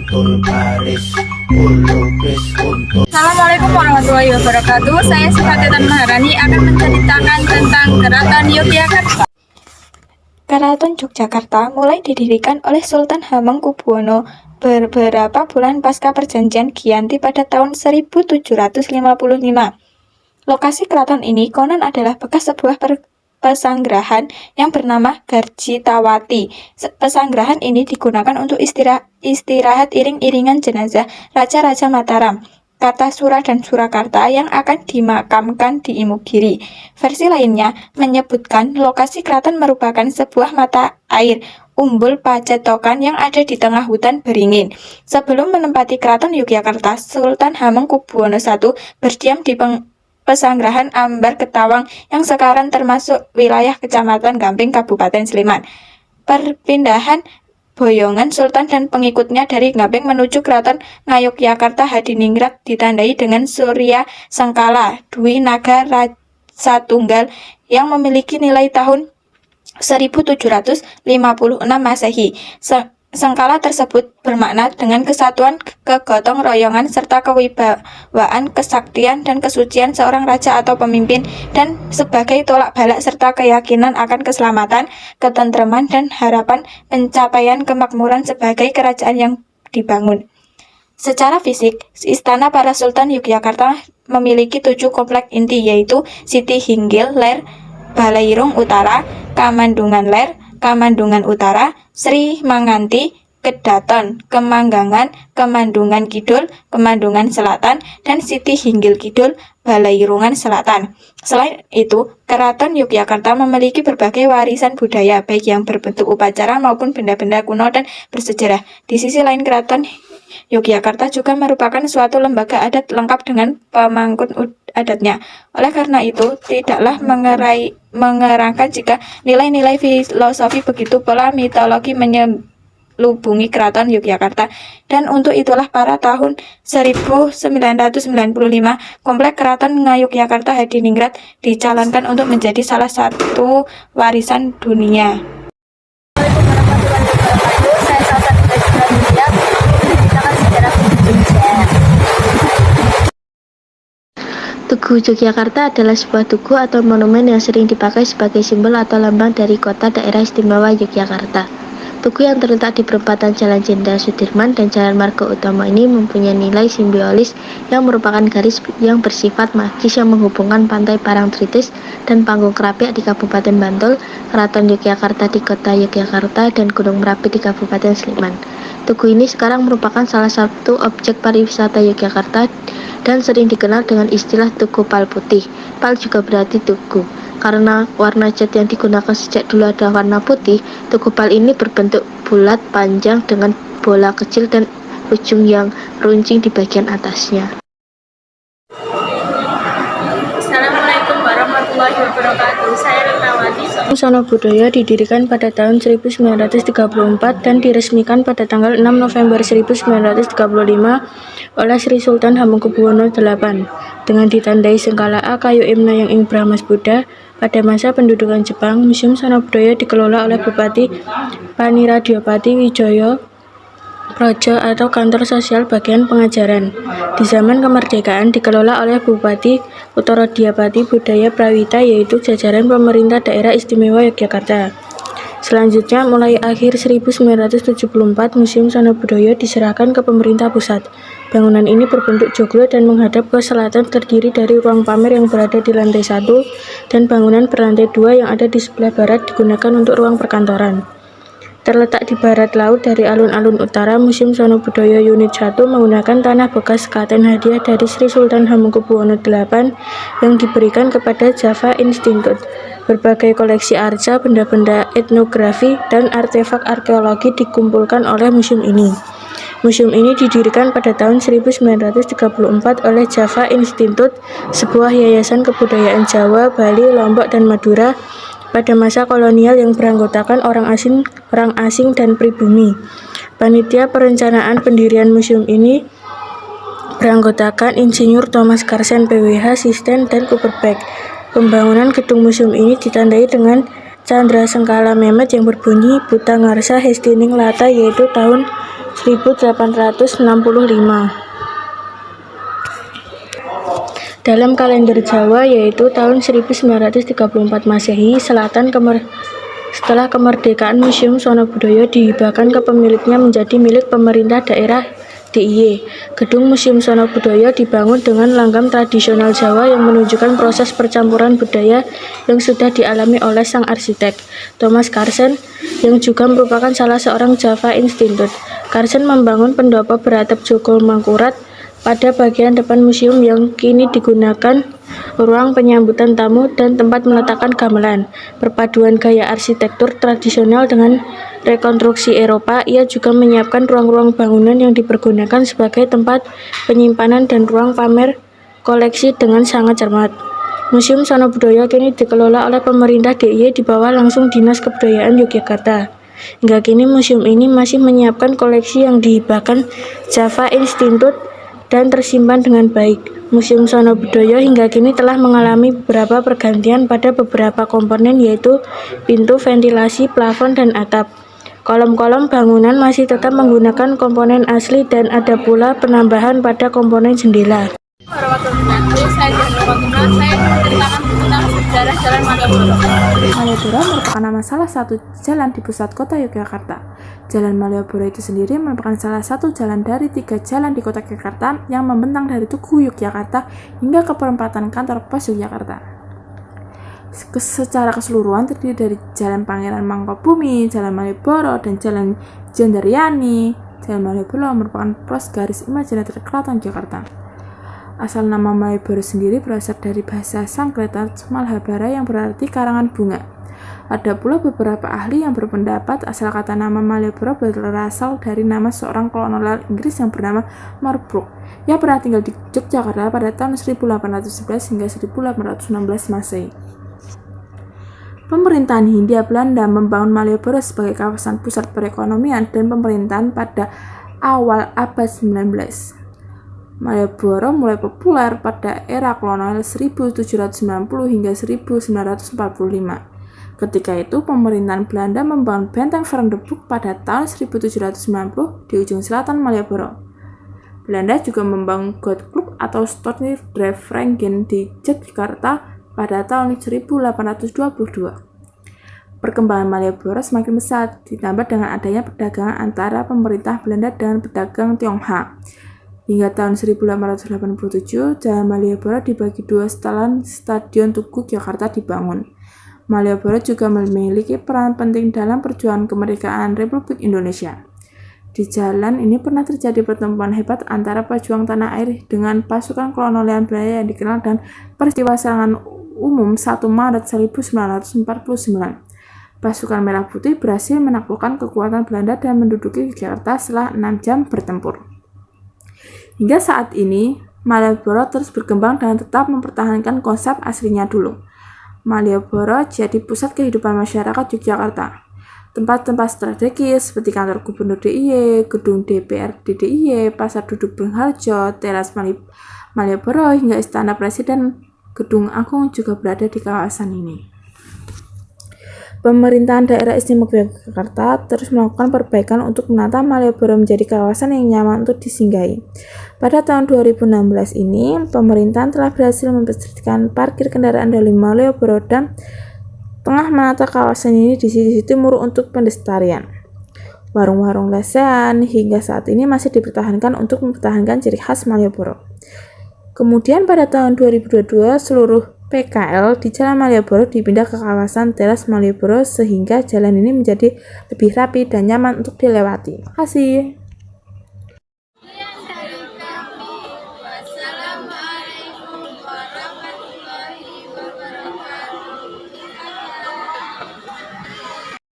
Assalamualaikum warahmatullahi wabarakatuh. Saya Sifatatan Maharani akan menceritakan tentang Keraton Yogyakarta. Keraton Yogyakarta mulai didirikan oleh Sultan Hamengkubuwono beberapa bulan pasca perjanjian Giyanti pada tahun 1755. Lokasi keraton ini konon adalah bekas sebuah pesanggrahan yang bernama Garjitawati. Pesanggrahan ini digunakan untuk istirahat iring-iringan jenazah Raja-Raja Mataram, Kartasura dan Surakarta yang akan dimakamkan di Imogiri. Versi lainnya menyebutkan lokasi keraton merupakan sebuah mata air umbul Pacetokan yang ada di tengah hutan beringin. Sebelum menempati keraton Yogyakarta, Sultan Hamengkubuwono I berdiam di Pesanggrahan Ambar Ketawang yang sekarang termasuk wilayah Kecamatan Gamping, Kabupaten Sleman. Perpindahan Boyongan Sultan dan pengikutnya dari Gamping menuju Keraton Ngayogyakarta Hadiningrat ditandai dengan Surya Sengkala Dwi Naga Rasatunggal yang memiliki nilai tahun 1756 Masehi. Sengkala tersebut bermakna dengan kesatuan, kegotong royongan, serta kewibawaan, kesaktian, dan kesucian seorang raja atau pemimpin, dan sebagai tolak balak serta keyakinan akan keselamatan, ketenteraman, dan harapan pencapaian kemakmuran sebagai kerajaan yang dibangun. Secara fisik, Istana Para Sultan Yogyakarta memiliki 7 komplek inti, yaitu Siti Hinggil Ler, Balairung Utara, Kamandungan Ler, Kamandungan Utara, Sri Manganti, Kedaton, Kemanggangan, Kemandungan Kidul, Kemandungan Selatan, dan Siti Hinggil Kidul, Balairungan Selatan. Selain itu, Keraton Yogyakarta memiliki berbagai warisan budaya, baik yang berbentuk upacara maupun benda-benda kuno dan bersejarah. Di sisi lain, Keraton Yogyakarta juga merupakan suatu lembaga adat lengkap dengan pemangku adatnya. Oleh karena itu, tidaklah mengerangkan jika nilai-nilai filosofi begitu pula mitologi menyelubungi Keraton Yogyakarta. Dan untuk itulah pada tahun 1995, Komplek Keraton Ngayogyakarta Hadiningrat dicalonkan untuk menjadi salah satu warisan dunia. Tugu Yogyakarta adalah sebuah tugu atau monumen yang sering dipakai sebagai simbol atau lambang dari kota daerah istimewa Yogyakarta. Tugu yang terletak di perempatan Jalan Jenderal Sudirman dan Jalan Marga Utama ini mempunyai nilai simbolis yang merupakan garis yang bersifat magis yang menghubungkan Pantai Parangtritis dan Panggung Krapyak di Kabupaten Bantul, Keraton Yogyakarta di Kota Yogyakarta, dan Gunung Merapi di Kabupaten Sleman. Tugu ini sekarang merupakan salah satu objek pariwisata Yogyakarta dan sering dikenal dengan istilah Tugu Pal Putih. Pal juga berarti tugu. Karena warna cat yang digunakan sejak dulu adalah warna putih, tugu pal ini berbentuk bulat panjang dengan bola kecil dan ujung yang runcing di bagian atasnya. Assalamualaikum warahmatullahi wabarakatuh. Saya Retnawati. Sono Budoyo didirikan pada tahun 1934 dan diresmikan pada tanggal 6 November 1935 oleh Sri Sultan Hamengkubuwono VIII dengan ditandai sengkala A kayu Imna yang ing Brahmas Buddha. Pada masa pendudukan Jepang, Museum Sono Budoyo dikelola oleh Bupati Paniradiopati Wijaya Projo atau kantor sosial bagian pengajaran. Di zaman kemerdekaan dikelola oleh Bupati Uttaradiyapati Budaya Prawita, yaitu jajaran pemerintah daerah istimewa Yogyakarta. Selanjutnya, mulai akhir 1974, Museum Sono Budoyo diserahkan ke pemerintah pusat. Bangunan ini berbentuk joglo dan menghadap ke selatan, terdiri dari ruang pamer yang berada di lantai 1 dan bangunan berlantai 2 yang ada di sebelah barat digunakan untuk ruang perkantoran. Terletak di barat laut dari alun-alun utara, Museum Sono Budoyo Unit 1 menggunakan tanah bekas sekaten hadiah dari Sri Sultan Hamengkubuwono VIII yang diberikan kepada Java Institute. Berbagai koleksi arca, benda-benda etnografi, dan artefak arkeologi dikumpulkan oleh museum ini. Museum ini didirikan pada tahun 1934 oleh Java Institute, sebuah yayasan kebudayaan Jawa, Bali, Lombok, dan Madura pada masa kolonial yang beranggotakan orang asing dan pribumi. Panitia perencanaan pendirian museum ini beranggotakan Insinyur Thomas Carsen PWH, Sisten, dan Cooperbeck. Pembangunan gedung museum ini ditandai dengan Candra Sengkala Memet yang berbunyi Buta Ngarsa Hestining Lata, yaitu tahun 1865. Dalam kalender Jawa yaitu tahun 1934 Masehi, setelah kemerdekaan Museum Sono Budoyo dihibahkan ke pemiliknya menjadi milik pemerintah daerah DIY. Gedung Museum Sono Budoyo dibangun dengan langgam tradisional Jawa yang menunjukkan proses percampuran budaya yang sudah dialami oleh sang arsitek, Thomas Carsen, yang juga merupakan salah seorang Java Institute. Carsen membangun pendopo beratap Jogol Mangkurat pada bagian depan museum yang kini digunakan ruang penyambutan tamu dan tempat meletakkan gamelan. Perpaduan gaya arsitektur tradisional dengan rekonstruksi Eropa, ia juga menyiapkan ruang-ruang bangunan yang dipergunakan sebagai tempat penyimpanan dan ruang pamer koleksi dengan sangat cermat. Museum Sono Budoyo kini dikelola oleh pemerintah DIY di bawah langsung Dinas Kebudayaan Yogyakarta. Hingga kini museum ini masih menyiapkan koleksi yang dihibahkan Java Institute dan tersimpan dengan baik. Museum Sono Budoyo hingga kini telah mengalami beberapa pergantian pada beberapa komponen, yaitu pintu, ventilasi, plafon, dan atap. Kolom-kolom bangunan masih tetap menggunakan komponen asli dan ada pula penambahan pada komponen jendela. Saya menceritakan tentang sejarah Jalan Malioboro. Malioboro merupakan nama salah satu jalan di pusat kota Yogyakarta. Jalan Malioboro itu sendiri merupakan salah satu jalan dari 3 jalan di kota Yogyakarta yang membentang dari Tugu Yogyakarta hingga ke perempatan kantor pos Yogyakarta. Secara keseluruhan terdiri dari Jalan Pangeran Mangkubumi, Jalan Malioboro, dan Jalan Jenderyani. Jalan Malioboro merupakan pos garis imajinatif Keraton Jakarta. Asal nama Malioboro sendiri berasal dari bahasa Sanskerta Malhabara yang berarti karangan bunga. Ada pula beberapa ahli yang berpendapat asal kata nama Malioboro berasal dari nama seorang kolonel Inggris yang bernama Marlborough yang pernah tinggal di Yogyakarta pada tahun 1811 hingga 1816 Masehi. Pemerintahan Hindia Belanda membangun Malioboro sebagai kawasan pusat perekonomian dan pemerintahan pada awal abad 19. Malioboro mulai populer pada era kolonial 1790 hingga 1945. Ketika itu, pemerintahan Belanda membangun benteng Vandenberg pada tahun 1790 di ujung selatan Malioboro. Belanda juga membangun Goat Club atau Stone Drive Rengen di Yogyakarta pada tahun 1822. Perkembangan Malioboro semakin pesat, ditambah dengan adanya perdagangan antara pemerintah Belanda dengan pedagang Tionghoa. Hingga tahun 1887, Jalan Malioboro dibagi 2 setelan Stadion Tugu Jakarta dibangun. Malioboro juga memiliki peran penting dalam perjuangan kemerdekaan Republik Indonesia. Di jalan ini pernah terjadi pertemuan hebat antara pejuang tanah air dengan pasukan kolonial Belanda yang dikenal dengan peristiwa serangan umum 1 Maret 1949. Pasukan Merah Putih berhasil menaklukkan kekuatan Belanda dan menduduki Jakarta setelah 6 jam bertempur. Hingga saat ini, Malioboro terus berkembang dan tetap mempertahankan konsep aslinya dulu. Malioboro jadi pusat kehidupan masyarakat Yogyakarta. Tempat-tempat strategis seperti kantor Gubernur DIY, gedung DPRD DIY, Pasar Duduk Beringharjo, Teras Malioboro, hingga Istana Presiden Gedung Agung juga berada di kawasan ini. Pemerintahan Daerah Istimewa Yogyakarta terus melakukan perbaikan untuk menata Malioboro menjadi kawasan yang nyaman untuk disinggahi. Pada tahun 2016 ini, pemerintahan telah berhasil membersihkan parkir kendaraan dari Malioboro dan tengah menata kawasan ini di sisi timur untuk pelestarian. Warung-warung lesehan hingga saat ini masih dipertahankan untuk mempertahankan ciri khas Malioboro. Kemudian pada tahun 2022, seluruh PKL di Jalan Malioboro dipindah ke kawasan Teras Malioboro sehingga jalan ini menjadi lebih rapi dan nyaman untuk dilewati. Terima kasih.